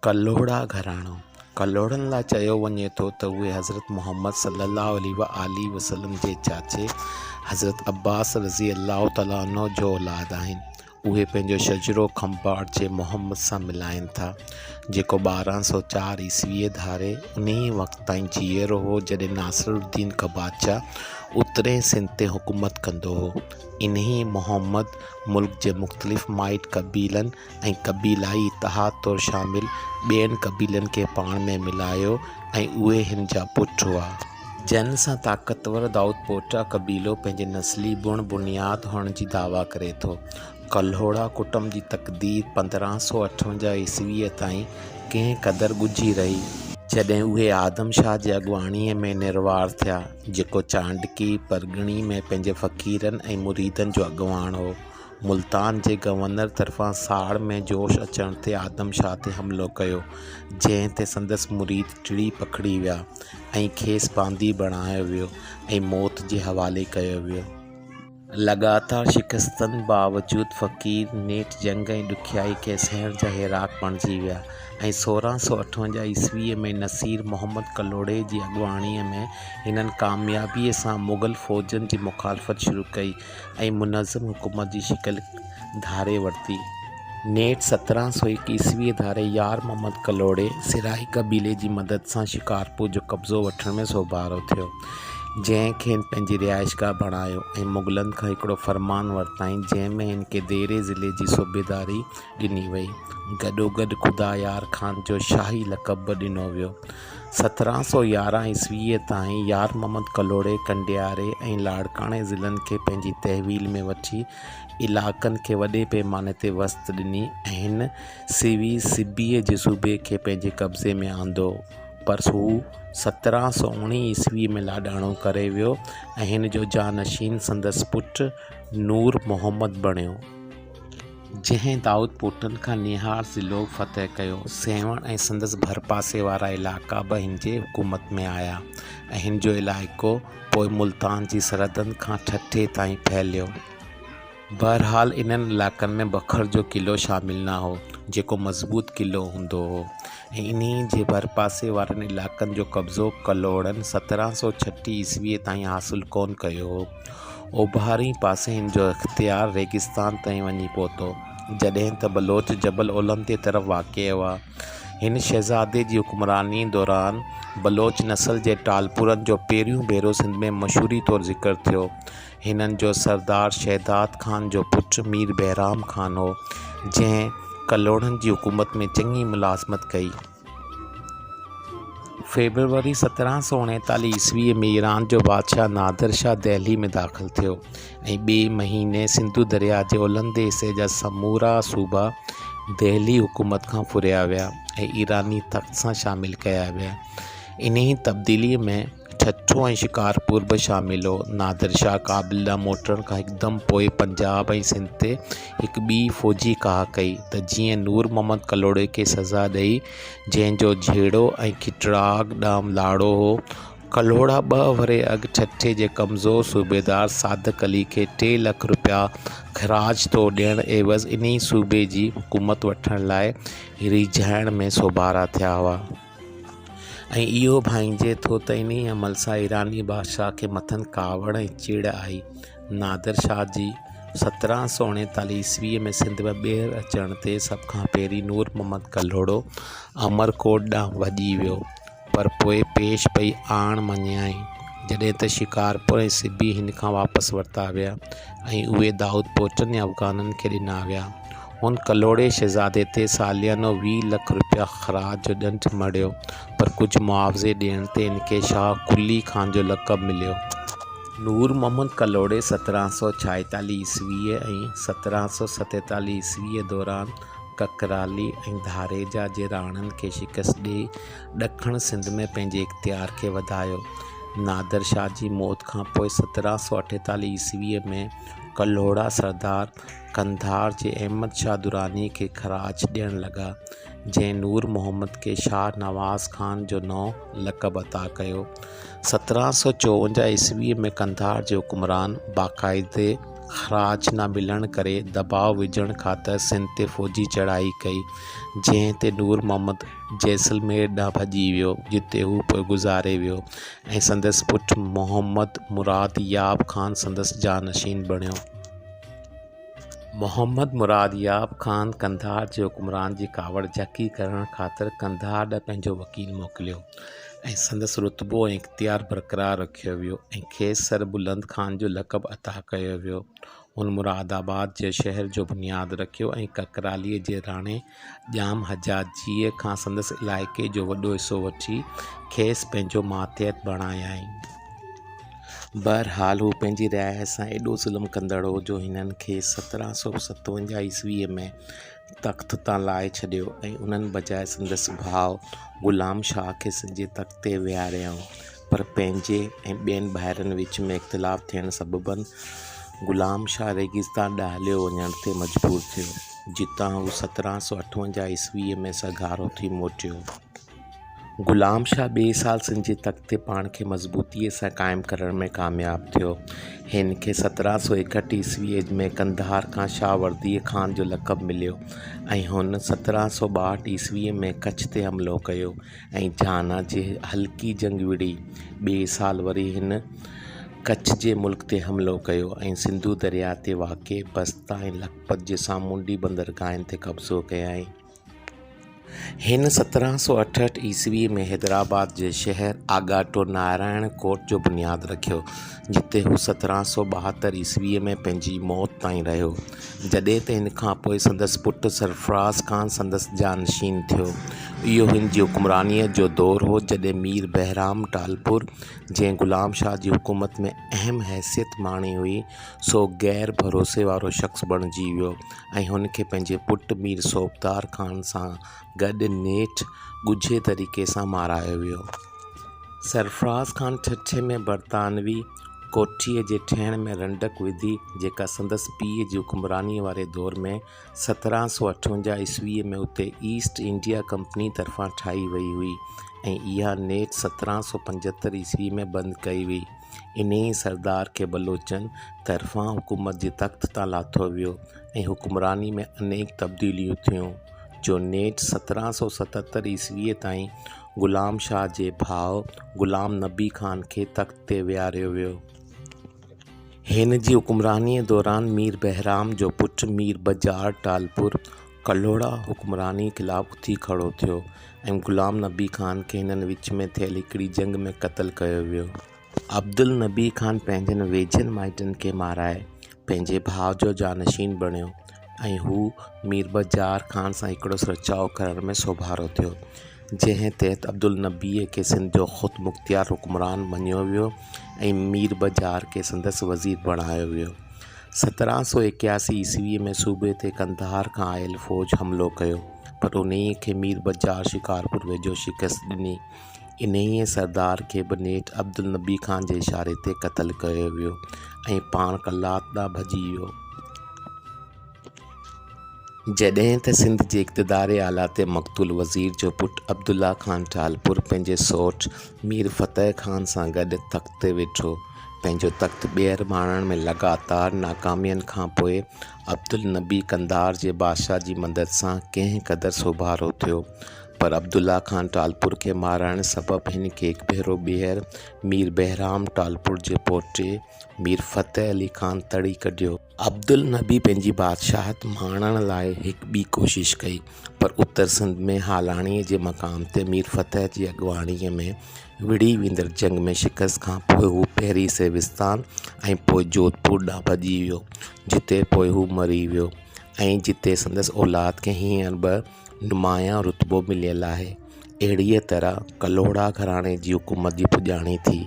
कल्लोड़ा घराणो। कल्लोड़नि लाइ चयो वञे थो त उहे हज़रत मुहम्मद सल्लल्लाहु अलैहि वसल्लम जे चाचे हज़रत अब्बास रज़ी अल्लाह तआला अन्हु जो औलाद आहिनि। उहे पंहिंजो शजरो खंबाट जे मुहम्मद सां मिलाइनि था, जेको 1204 ईस्वीअ धारे उन वक़्त ताईं जीअरो हो जॾहिं नासिरुद्दीन का बादशाह उतरे सिंध ते हुकूमत कंदो हो। इन्ही मुहम्मद मुल्क जे मुख़्तलिफ़ माइट कबीलनि ऐं कबीलाई इतिहाद तौरु शामिल ॿियनि कबीलनि खे पाण में मिलायो ऐं उहे हिन जा पुट हुआ। जन सां ताक़तवर दाऊद पोटा कबीलो पंहिंजे नस्ली बुनियाद हुअण जी दावा करे थो। कल्होड़ा कुटुंब जी तक़दीर 1558 ईस्वीअ ताईं कंहिं क़दुरु ॻुझी रही, जॾहिं उहे आदम शाह जे अॻुवाणीअ में निर्वार थिया, जेको चांडकी परगि॒णी में पंहिंजे फ़क़ीरनि ऐं मुरीदनि जो अॻुवाण हो। मुल्तान जे गवर्नर तरफ़ां साड़ में जोश अचण ते आदम शाह ते हमिलो कयो, जंहिं ते संदसि मुरीद टिड़ी पखिड़ी विया ऐं खेसि बांदी बणायो वियो ऐं मौत जे हवाले कयो वियो। लगातार शिकस्तनि बावजूदि फ़क़ीर नेठि जंग ऐं ॾुखियाई खे सहण जा हिराक बणिजी विया ऐं 1658 ईस्वीअ में नसीर मुहम्मद कल्लोड़े जी अॻुवाणीअ में हिननि कामयाबीअ सां मुग़ल फ़ौजनि जी मुख़ालफ़त शुरू कई ऐं मुनज़्ज़म हुकूमत जी शिकिल धारे वरिती। नेठि 1701 ईस्वीअ धारे यार मोहम्मद कल्लोड़े सिराही कबीले जी मदद सां शिकारपुर जो कब्ज़ो वठण में सोभारो थियो, जंहिं खे पंहिंजी रिहाइशगाह बणायो ऐं मुग़लनि खां हिकिड़ो फरमान वरिताईं, जंहिं में हिन खे देरे ज़िले जी सूबेदारी ॾिनी वई। गॾोगॾु खुदायार ख़ान जो शाही लक़ब बि ॾिनो वियो। 1711 ईस्वीअ ताईं यार मोहम्मद कल्लोड़े कंडियारे ऐं लाड़काणे ज़िलनि खे पंहिंजी तहवील में वठी इलाक़नि खे वॾे पैमाने ते वस्त ॾिनी ऐं हिन सिबीअ जे सूबे खे पंहिंजे कब्ज़े में आंदो, पर हू 1719 ईस्वी में लाॾाणो करे वियो ऐं हिन जो जानशीन संदसि पुटु नूर मोहम्मद बणियो, जंहिं दाऊद पोटनि खां निहार ज़िलो फ़तह कयो। सेवण ऐं संदसि भरपासे वारा इलाइक़ा बि हिन जे हुकूमत में आया ऐं हिन जो इलाइक़ो पोइ मुल्तान जी सरहदनि खां ठठे ताईं फहिलियो। बहरहाल इन्हनि इलाइक़नि में बखर जो क़िलो शामिल न हो, जेको मज़बूत क़िलो हूंदो हो, ऐं इन्ही जे भरपासे वारनि इलाइक़नि जो कब्ज़ो कल्लोड़नि 1736 ईस्वीअ ताईं हासिलु कोन कयो हो। ओभारी पासे हिन जो इख़्तियार रेगिस्तान ताईं वञी पहुतो, जॾहिं त बलोच जबल ओलह जे तरफ़ वाक़िअ हुआ। हिन शहज़ादे जी हुक्मरानी दौरान बलोच नस्ल जे टालपुरनि जो पहिरियों भेरो सिंध में मशहूरी तौरु ज़िक्र थियो। हिननि जो सरदार शहदाद ख़ान जो पुटु मीर बहराम ख़ान हो, जंहिं कल्लोड़नि जी हुकूमत में चङी मुलाज़मत कई। फेबरवरी 1739 ईस्वीअ में ईरान जो बादशाह नादिर शाह दिल्ली में दाख़िल थियो ऐं ॿिए महीने सिंधु दरिया जे ओलहंदे हिसे जा समूरा सूबा दिल्ली हुकूमत खां फुरिया विया ऐं ईरानी तख़्त सां शामिल कया विया। इन्ही तब्दीलीअ में ठठो ऐं शिकारपुर बि शामिल हो। नादिर शाह काबिल ॾांहुं मोटण खां हिकदमि पोइ पंजाब ऐं सिंध ते हिकु ॿी फ़ौजी काह कई त जीअं नूर मोहम्मद कल्लोड़े खे सज़ा ॾेई, जंहिंजो झेड़ो ऐं खिटराग ॾांहुं लाड़ो हो। कल्लोड़ा 2 वरे अॻु ठठे जे कमज़ोर सूबेदार सादक अली खे 3 लख रुपया ख़राज तौरु ॾियण एवज़ इन्ही सूबे जी हुकूमत वठण लाइ रिझाइण में सोभारा थिया हुआ ऐं इहो भाईंजे थो त इन्ही अमल सां ईरानी बादशाह खे मथनि कावड़ ऐं चिड़ आई। नादिर शाह जी 1739 ईस्वीअ में सिंध में ॿीहर अचण ते सभ खां पहिरीं नूर मोहम्मद कल्लोड़ो अमरकोट ॾांहुं भॼी वियो, पर पोइ पेश पई आण मञियाई, जॾहिं त शिकारपुर ऐं सिबी हिन खां वापसि वरिता विया ऐं उहे दाऊद पोटनि या अफ़गाननि खे ॾिना विया। हुन कल्लोड़े शहज़ादे ते सालियानो 20 लख रुपया ख़राज जो ॾंढ मढ़ियो, पर कुझु मुआवज़े ॾियण ते इनखे शाह कुली ख़ान जो लक़ब मिलियो। नूर मोहम्मद कल्लोड़े 1746 ईस्वीअ ऐं 1747 ईस्वीअ दौरान ककराली ऐं धारेजा जे राणनि खे शिकस्त ॾेई ॾखण सिंध में पंहिंजे इख़्तियार खे वधायो। नादिर शाह जी मौत खां पोइ 1748 ईस्वीअ में कल्लोड़ा सरदार कंधार जे अहमद शाह दुरानी खे ख़राज ॾियण लॻा, जंहिं नूर मोहम्मद खे शाह नवाज़ ख़ान जो नओं लक़ब अता कयो। 1754 ईस्वीअ में कंधार जे हुक्मरान बाक़ाइदे ख़राज न मिलण करे दबाव विझण ख़ातिर सिंध ते फ़ौजी चढ़ाई कई, जंहिं ते नूर मोहम्मद जैसलमेर ॾांहुं भॼी वियो, जिते हू पोइ गुज़ारे वियो ऐं संदसि पुटु मोहम्मद मुराद याब ख़ान संदसि जानशीन बणियो। मोहम्मद मुराद याब ख़ान कंधार जे हुकुमरान जी कावड़ जकी करण ख़ातिर कंधार ॾांहुं पंहिंजो वकील मोकिलियो ऐं संदसि रुतबो ऐं इख़्तियार बरक़रार रखियो वियो ऐं खेसि सर बुलंद ख़ान जो लक़ब अता कयो वियो। हुन मुरादाबाद जे शहर जो बुनियादु रखियो ऐं ककरालीअ जे राणे ॼाम हजाजीअ खां संदसि इलाइक़े जो वॾो हिसो वठी खेसि पंहिंजो मातहत बणायाईं। बहरहाल हू पंहिंजी रिहाई सां एॾो ज़ुल्म कंदड़ हो जो हिननि खे 1757 ईस्वीअ में तख़्त तां लाहे छॾियो ऐं उन्हनि बजाए संदसि भाउ ग़ुलाम शाह खे सिंध तख़्त ते विहारियऊं। पर पंहिंजे ऐं ॿियनि भाइरनि विच में इख़्तिलाफ़ थियण सबबनि ग़ुलाम शाह रेगिस्तान ॾांहुं हलियो वञण ते मजबूर थियो, जितां हू 1758 ईस्वीअ में सगारो थी मोटियो। ग़ुलाम शाह ॿिए साल सिंध जे तख़्त ते पाण खे मज़बूतीअ सां क़ाइमु करण में कामयाबु थियो। हिन खे 1761 ईस्वीअ में कंधार खां शाह वर्दीअ ख़ान जो लक़ब मिलियो ऐं हुन 1762 ईस्वीअ में कच्छ ते हमिलो कयो ऐं झाना जे हल्की जंग विड़ी। ॿिए साल वरी हिन कच्छ जे मुल्क ते हमिलो कयो ऐं सिंधु दरिया ते वाक़िअ बस्ता ऐं लखपत जे सामूंडी बंदरगाहनि ते कब्ज़ो कयाईं। हिन 1768 ईस्वीअ में हैदराबाद जे शहर आगाटो नारायण कोट जो बुनियादु रखियो, जिते हू 1772 ईस्वीअ में पंहिंजी मौत ताईं रहियो, जॾहिं त हिन खां पोइ संदसि पुटु सरफराज़ ख़ान संदसि जानशीन थियो। इहो हिन जी हुकुमरानीअ जो दौरु हो जॾहिं मीर बहराम टालपुर, जंहिं ग़ुलाम शाह जी हुकूमत में अहम हैसियत माणी हुई, सो गैर भरोसे वारो शख़्स बणिजी वियो ऐं हुन खे पंहिंजे पुटु मीर सोबदार ख़ान सां गॾु नेठि ॻुझे तरीक़े सां मारायो वियो। सरफराज़ ख़ान ठठे में बरतानवी कोठीअ जे ठहिण में रंडक विधी, जेका संदसि पीउ जी हुकुमरानीअ वारे दौर में 1758 ईस्वीअ में उते ईस्ट इंडिया कंपनी तरफ़ां ठाही वई हुई ऐं इहा नेठि 1775 ईस्वी में बंदि कई हुई। इन ई सरदार खे बलोचनि तरफ़ां हुकूमत जे तख़्त तां लाथो वियो ऐं हुकुमरानी में अनेक तब्दीलियूं थियूं, जो नेठि 1777 ईस्वीअ ताईं ग़ुलाम शाह जे भाउ ग़ुलाम नबी ख़ान खे तख़्त ते विहारियो वियो। हिन जी हुकुमरानीअ दौरान मीर बहराम जो पुटु मीर बजार टालपुर कल्होड़ा हुकुमरानी ख़िलाफ़ु उथी खड़ो थियो ऐं ग़ुलाम नबी ख़ान खे हिननि विच में थियल हिकिड़ी जंग में क़त्ल कयो वियो। अब्दुल नबी ख़ान पंहिंजनि वेझनि माइटनि खे माराए पंहिंजे भाउ जो जानशीन बणियो ऐं हू मीर बजार ख़ान सां हिकिड़ो सरचाउ करण में सोभारो थियो, जंहिं तहत अब्दुल नबीअ खे सिंध जो ख़ुदि मुख़्तियार हुकुमरान मञियो वियो ऐं मीर बजार खे संदसि वज़ीर बणायो वियो। 1781 ईस्वीअ में सूबे ते कंधार खां आयल फ़ौज हमिलो कयो, पर उन्हीअ खे मीर बजार शिकारपुर वेझो शिकस्त ॾिनी। इन्हीअ सरदार खे बि नेठि अब्दुल नबी ख़ान जे इशारे ते क़त्ल कयो वियो ऐं पाण कलात ॾांहुं भॼी वियो। जॾहिं त सिंध जे इक़्तिदार आला ते मक़तूल वज़ीर जो पुटु अब्दुल्ला ख़ान टालपुर पंहिंजे सौटु मीर फ़तेह ख़ान सां गॾु तख़्त ते वेठो, पंहिंजो तख़्त ॿीहर माणण में लगातार नाकामियुनि खां पोइ अब्दुल नबी कंधार जे बादशाह जी मदद सां कंहिं क़दुरु सोभारो थियो, पर अब्दुल्ला ख़ान टालपुर खे मारण सबबि हिन खे हिकु भेरो ॿीहर मीर बहराम टालपुर जे पोटे मीर फ़तेह अली ख़ान तड़ी कढियो। अब्दुल नबी पंहिंजी बादशाहत माणण लाइ हिकु ॿी कोशिश कई, पर उत्तर सिंध में हालाणीअ जे मक़ाम ते मीर फ़तेह जी अॻुवाणीअ में विड़ी वेंदड़ जंग में शिकस्त खां पोइ हू पहिरीं सेविस्तान ऐं पोइ जोधपुर ॾांहुं भॼी वियो, जिते पोइ हू मरी वियो ऐं जिते संदसि औलाद खे हींअर बि नुमायां रुतबो मिलियल आहे। अहिड़ीअ तरह कल्होड़ा घराणे जी हुकूमत जी पुॼाणी थी।